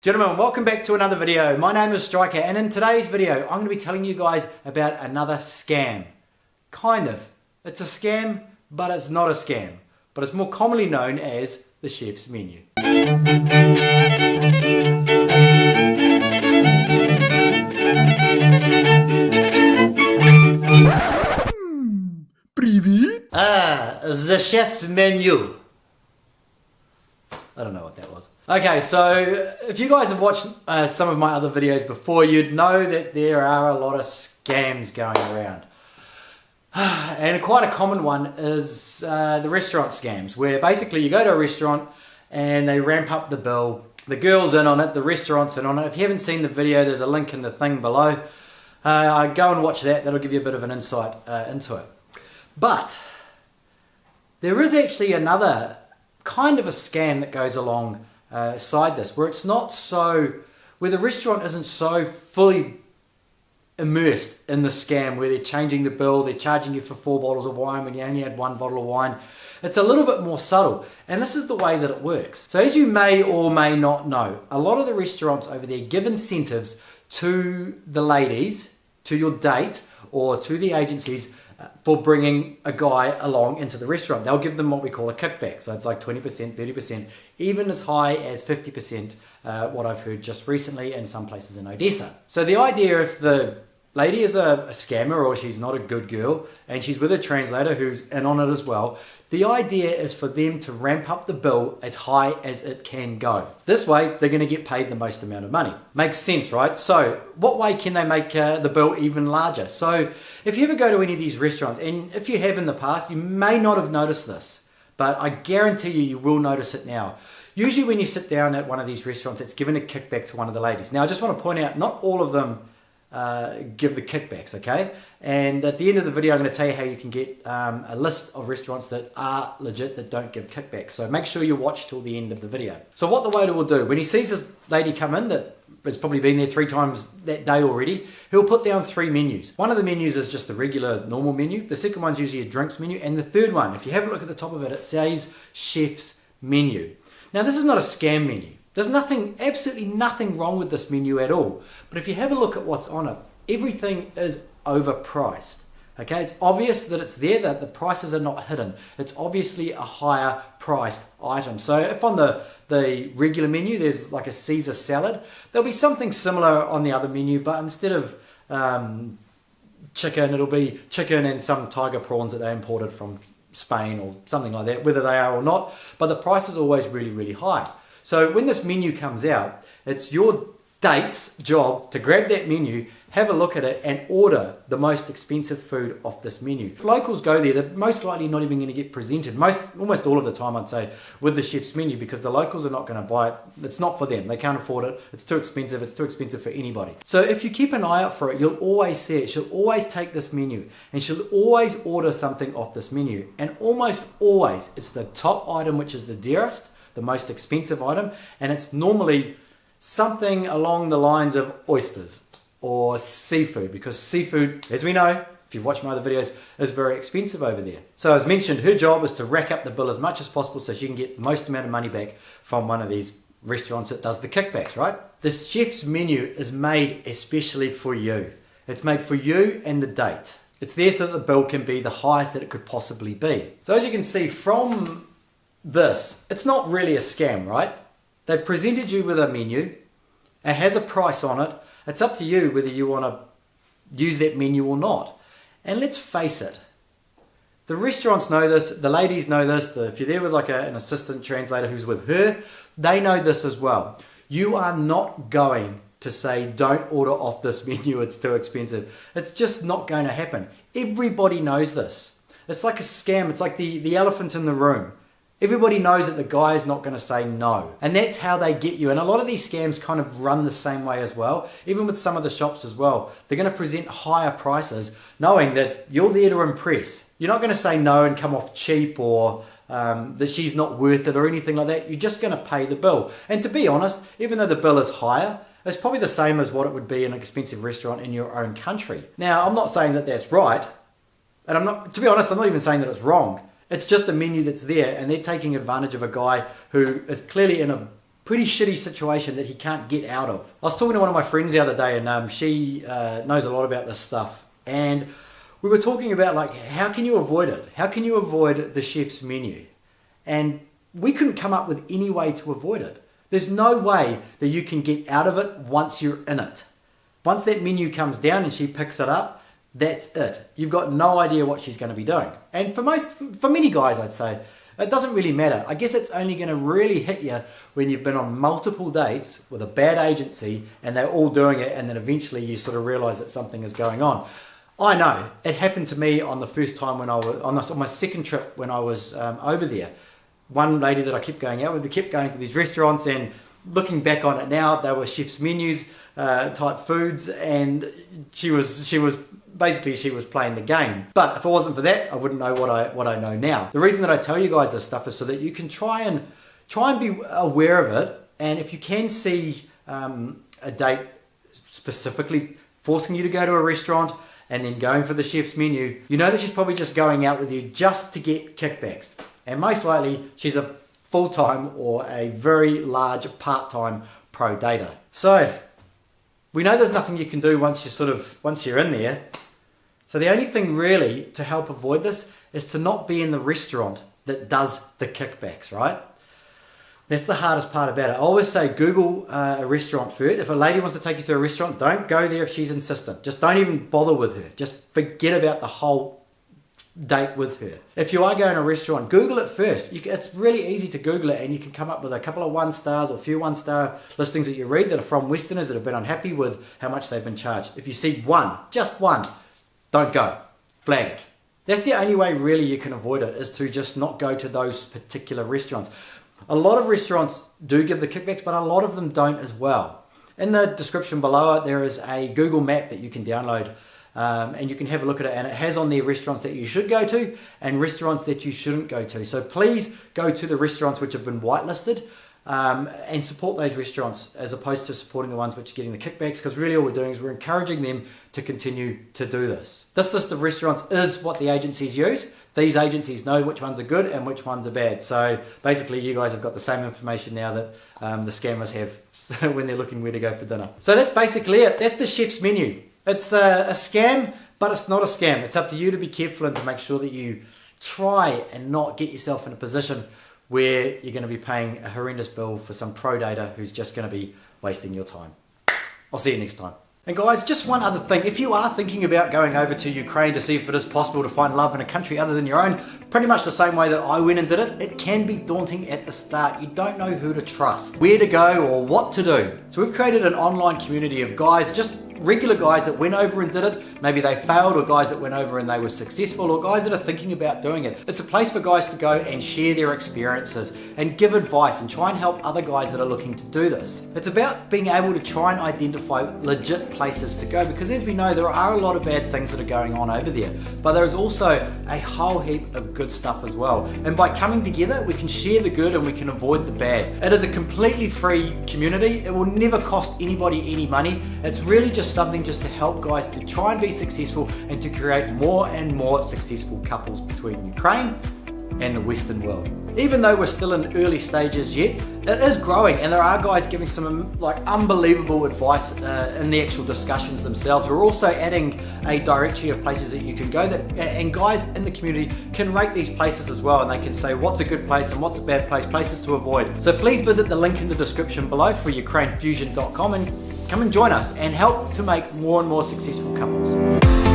Gentlemen, welcome back to another video. My name is Striker, and in today's video I'm going to be telling you guys about another scam. Kind of. It's a scam, but it's not a scam. But it's more commonly known as the chef's menu. Привет! The chef's menu. I don't know what that was. Okay, so if you guys have watched some of my other videos before, you'd know that there are a lot of scams going around. And quite a common one is the restaurant scams, where basically you go to a restaurant and they ramp up the bill. The girl's in on it, the restaurant's in on it. If you haven't seen the video, there's a link in the thing below. Go and watch that, that'll give you a bit of an insight into it. But there is actually another kind of a scam that goes along side this, where it's not so, where the restaurant isn't so fully immersed in the scam, where they're changing the bill, they're charging you for 4 bottles of wine when you only had 1 bottle of wine. It's a little bit more subtle, and this is the way that it works. So as you may or may not know, a lot of the restaurants over there give incentives to the ladies, to your date, or to the agencies for bringing a guy along into the restaurant. They'll give them what we call a kickback. So it's like 20%, 30%, even as high as 50%, what I've heard just recently in some places in Odessa. So the idea, if the lady is a scammer or she's not a good girl and she's with a translator who's in on it as well, the idea is for them to ramp up the bill as high as it can go. This way, they're going to get paid the most amount of money. Makes sense, right? So what way can they make the bill even larger? So if you ever go to any of these restaurants, and if you have in the past, you may not have noticed this, but I guarantee you will notice it now. Usually when you sit down at one of these restaurants, it's given a kickback to one of the ladies. Now I just want to point out, not all of them give the kickbacks, okay? And at the end of the video I'm going to tell you how you can get a list of restaurants that are legit, that don't give kickbacks. So make sure you watch till the end of the video. So what the waiter will do, when he sees this lady come in that has probably been there 3 times that day already, he'll put down 3 menus. One of the menus is just the regular normal menu. The second one's usually a drinks menu, and the third one, if you have a look at the top of it, it says chef's menu. Now this is not a scam menu. There's absolutely nothing wrong with this menu at all. But if you have a look at what's on it, everything is overpriced. Okay, it's obvious that it's there, that the prices are not hidden. It's obviously a higher priced item. So if on the regular menu there's like a Caesar salad, there'll be something similar on the other menu, but instead of chicken, it'll be chicken and some tiger prawns that they imported from Spain or something like that, whether they are or not. But the price is always really, really high. So when this menu comes out, it's your date's job to grab that menu, have a look at it, and order the most expensive food off this menu. If locals go there, they're most likely not even going to get presented, almost all of the time I'd say, with the chef's menu, because the locals are not going to buy it. It's not for them. They can't afford it. It's too expensive. It's too expensive for anybody. So if you keep an eye out for it, you'll always see it. She'll always take this menu, and she'll always order something off this menu. And almost always, it's the top item, which is the dearest, the most expensive item, and it's normally something along the lines of oysters or seafood, because seafood, as we know, if you've watched my other videos, is very expensive over there. So as mentioned, her job is to rack up the bill as much as possible so she can get the most amount of money back from one of these restaurants that does the kickbacks, right? This chef's menu is made especially for you. It's made for you and the date. It's there so that the bill can be the highest that it could possibly be. So as you can see from this, it's not really a scam, right? They've presented you with a menu. It has a price on it. It's up to you whether you want to use that menu or not. And let's face it, the restaurants know this, the ladies know this, if you're there with like an assistant translator who's with her, they know this as well. You are not going to say, don't order off this menu, it's too expensive. It's just not going to happen. Everybody knows this. It's like a scam. It's like the elephant in the room. Everybody knows that the guy is not going to say no. And that's how they get you. And a lot of these scams kind of run the same way as well. Even with some of the shops as well. They're going to present higher prices knowing that you're there to impress. You're not going to say no and come off cheap or that she's not worth it or anything like that. You're just going to pay the bill. And to be honest, even though the bill is higher, it's probably the same as what it would be in an expensive restaurant in your own country. Now, I'm not saying that that's right. And to be honest, I'm not even saying that it's wrong. It's just the menu that's there, and they're taking advantage of a guy who is clearly in a pretty shitty situation that he can't get out of. I was talking to one of my friends the other day, and she knows a lot about this stuff, and we were talking about like, how can you avoid it? How can you avoid the chef's menu? And we couldn't come up with any way to avoid it. There's no way that you can get out of it once you're in it. Once that menu comes down and she picks it up, that's it. You've got no idea what she's going to be doing. And for many guys, I'd say, it doesn't really matter. I guess it's only going to really hit you when you've been on multiple dates with a bad agency and they're all doing it, and then eventually you sort of realize that something is going on. I know. It happened to me on the first time when I was, on my second trip when I was over there. One lady that I kept going out with, we kept going to these restaurants, and looking back on it now, they were chef's menus type foods, and she was basically playing the game. But if it wasn't for that, I wouldn't know what I know now. The reason that I tell you guys this stuff is so that you can try and be aware of it, and if you can see a date specifically forcing you to go to a restaurant and then going for the chef's menu, you know that she's probably just going out with you just to get kickbacks. And most likely, she's a full-time or a very large part-time pro dater. So, we know there's nothing you can do once you're in there. So the only thing really to help avoid this is to not be in the restaurant that does the kickbacks, right? That's the hardest part about it. I always say Google a restaurant first. If a lady wants to take you to a restaurant, don't go there if she's insistent. Just don't even bother with her. Just forget about the whole date with her. If you are going to a restaurant, Google it first. It's really easy to Google it, and you can come up with a couple of 1-stars or a few 1-star listings that you read that are from Westerners that have been unhappy with how much they've been charged. If you see one, just one, don't go. Flag it. That's the only way really you can avoid it, is to just not go to those particular restaurants. A lot of restaurants do give the kickbacks, but a lot of them don't as well. In the description below it, there is a Google map that you can download, and you can have a look at it, and it has on there restaurants that you should go to and restaurants that you shouldn't go to. So please go to the restaurants which have been whitelisted, and support those restaurants as opposed to supporting the ones which are getting the kickbacks, because really all we're doing is we're encouraging them to continue to do this. This list of restaurants is what the agencies use. These agencies know which ones are good and which ones are bad. So basically you guys have got the same information now that the scammers have when they're looking where to go for dinner. So that's basically it. That's the chef's menu. It's a scam, but it's not a scam. It's up to you to be careful and to make sure that you try and not get yourself in a position where you're going to be paying a horrendous bill for some pro dater who's just going to be wasting your time. I'll see you next time. And guys, just one other thing. If you are thinking about going over to Ukraine to see if it is possible to find love in a country other than your own, pretty much the same way that I went and did it, it can be daunting at the start. You don't know who to trust, where to go, or what to do. So we've created an online community of guys, just regular guys that went over and did it. Maybe they failed, or guys that went over and they were successful, or guys that are thinking about doing it. It's a place for guys to go and share their experiences and give advice and try and help other guys that are looking to do this. It's about being able to try and identify legit places to go, because as we know, there are a lot of bad things that are going on over there, but there is also a whole heap of good stuff as well. And by coming together, we can share the good and we can avoid the bad. It is a completely free community. It will never cost anybody any money. It's really just something just to help guys to try and be successful and to create more and more successful couples between Ukraine and the Western world. Even though we're still in early stages yet, it is growing, and there are guys giving some unbelievable advice in the actual discussions themselves. We're also adding a directory of places that you can go, and guys in the community can rate these places as well, and they can say what's a good place and what's a bad place, places to avoid. So please visit the link in the description below for ukrainefusion.com and come and join us and help to make more and more successful couples.